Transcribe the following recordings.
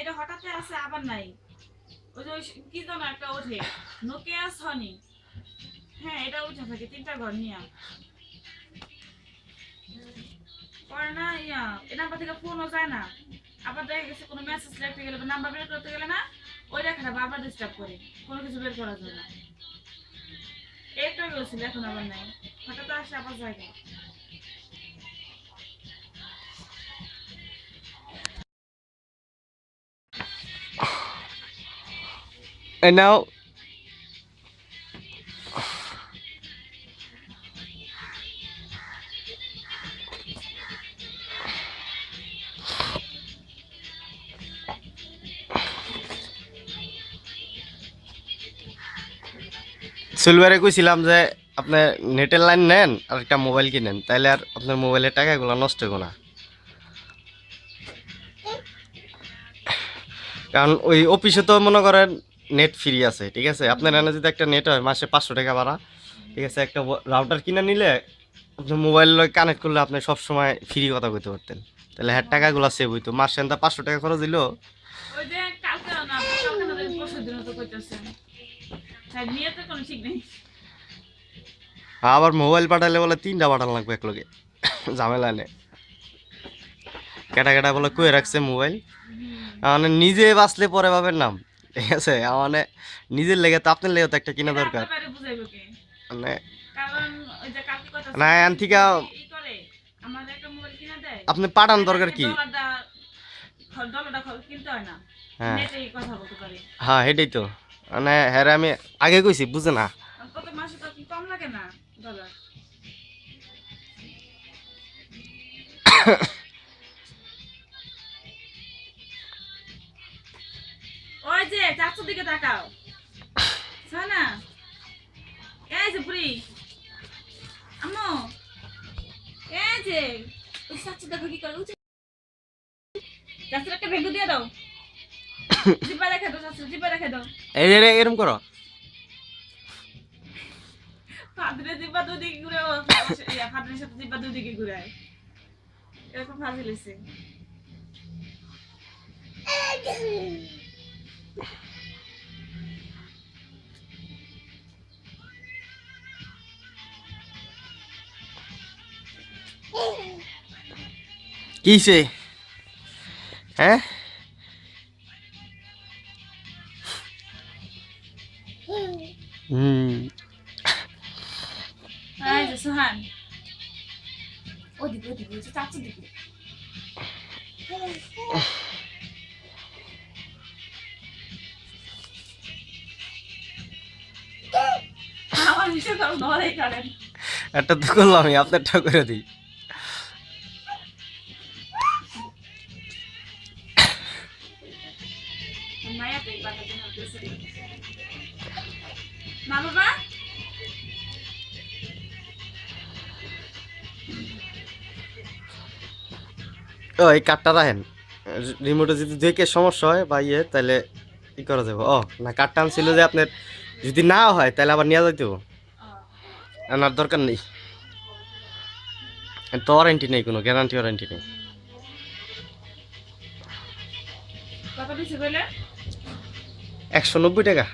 এটা হঠাৎ আছে আবার নাই। ওই যে কি যেন একটা ওঠে নোকিয়া সনি, হ্যাঁ এটা উঠে থাকে 3টা ঘর নিয়ে পরে না এই নাম্বার থেকে ফোনও যায় না। আবার দেখা গেছে কোনো মেসেজ লিখতে গেলে বা নাম্বার বের করতে গেলে না ওই লেখাটা বারবার ডিস্টার্ব করে, কোনো কিছু বের করা যায় না। একটা গেছিল এখন আবার নাই, হঠাৎ আসে আবার জায়গা। And now সিলভারে কইছিলাম যে আপনি নেটের লাইন নেন আর একটা মোবাইল কিনেন, তাইলে আর আপনার মোবাইলের টাকাগুলো নষ্ট হবে না। কারণ ওই অফিসে তো মনে করেন নেট ফ্রি আছে, ঠিক আছে। আপনার এনে যদি একটা নেট হয় মাসে 500 টাকা ভাড়া, ঠিক আছে। একটা রাউটার কিনে নিলে আপনি মোবাইল কানেক্ট করলে আপনি সবসময় ফ্রি কথা কইতে পারতেন, তাহলে হ্যাঁ টাকাগুলো সেভ হইতো। মাসে এনটা 500 টাকা খরচ দিল। ওই যে কালকে না কালকে না পরশুর দিন তো কইতাছেন, হ্যাঁ নিয়ে তো কোনো ঠিক নেই। আবার মোবাইল পাঠালে বলে 3টা পাঠান লাগবে এক লগে, ঝামেলা নেই। কেটা কেটা বলে কয়ে রাখছে মোবাইল, মানে নিজে বাঁচলে পরে পাবেন নাম, ঠিক আছে। মানে নিজের লেগে তো আপনার লেগে তো একটা কিনা দরকার, মানে কারণ ওই যে কালকে কথা না এন থেকে ই করে আমাদের একটা মোবাইল কিনা দেয়, আপনি পাঠান দরকার কি। ডলারটা কিনতে হয় না, হ্যাঁ নেটেই কথা বলতে পারি। হ্যাঁ সেটাই তো, মানে হ্যাঁ আমি আগে কইছি বুঝে না। কত মাসে তো কম লাগে না ডলার। ওই যে চারশোর দিকে তাকাও না, এই যে বুড়ি আম্মু, এই যে ওই চারশো দেখো কি করে উঠে, চারশোর একটা ভেঙে দিয়ে দাও, জিব্বা রেখে দাও, চারশো জিব্বা রেখে দাও। এই যে এরকম করো, ফাদরে জিব্বা দুদিকে ঘুরে, ফাদরের সাথে জিব্বা দুদিকে ঘুরায়, এরকম ফাজিল হয়েছে। কিছে হ্যাঁ হুম এই যে সোহান ওদিকে ওদিকে চারশোর দিকে আমার নিচে কারো নড়াই করেন। একটা তো করলাম আমি, আপনারটা করে দিই। মায়া তো এই বাটা দিন হতেছে মা বাবা। ও এই কাঠটা রাখেন, রিমোটে যদি দেখে সমস্যা হয় বা ইয়ে তাহলে কি করা যাবে। ও না কাঠটা আনছিল যে আপনার যদি না হয় তাহলে আবার নিয়ে যাইতে আনার দরকার নেই, তো ওয়ারেন্টি নেই, কোনো গ্যারান্টি ওয়ারেন্টি নেই। কত দিছে কইলে? 190 টাকা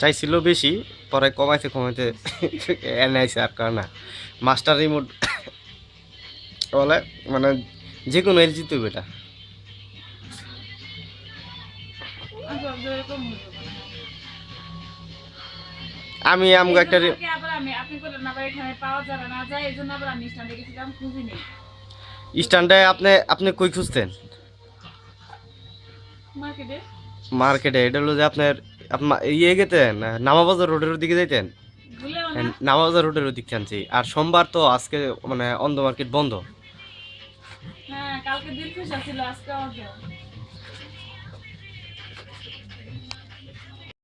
চাইছিল বেশি, পরে কমাইতে কমাইতে এনে আইছে। আর কার না মাস্টার রিমোট বলে, মানে যে কোনো এলজি তো এটা। আমি আমগো একটা আবার আমি আপনি বলেন না এখানে পাওয়া যাবে না যায়, এইজন্য আবার আমি স্ট্যান্ডে গেছিলাম খুঁজি নেই। স্ট্যান্ডে আপনি আপনি কই খুঁজতেন? মার্কেটে। মার্কেটে এটা হলো যে আপনার ইয়ে গেতেন নামাবাজার রোডের দিকে যাইতেন, ভুলেও না। নামাবাজার রোডের ওদিক আনছি। আর সোমবার তো আজকে মানে অন্ধ মার্কেট বন্ধ। হ্যাঁ কালকে দিন খুশা ছিল, আজকে অর্ধ।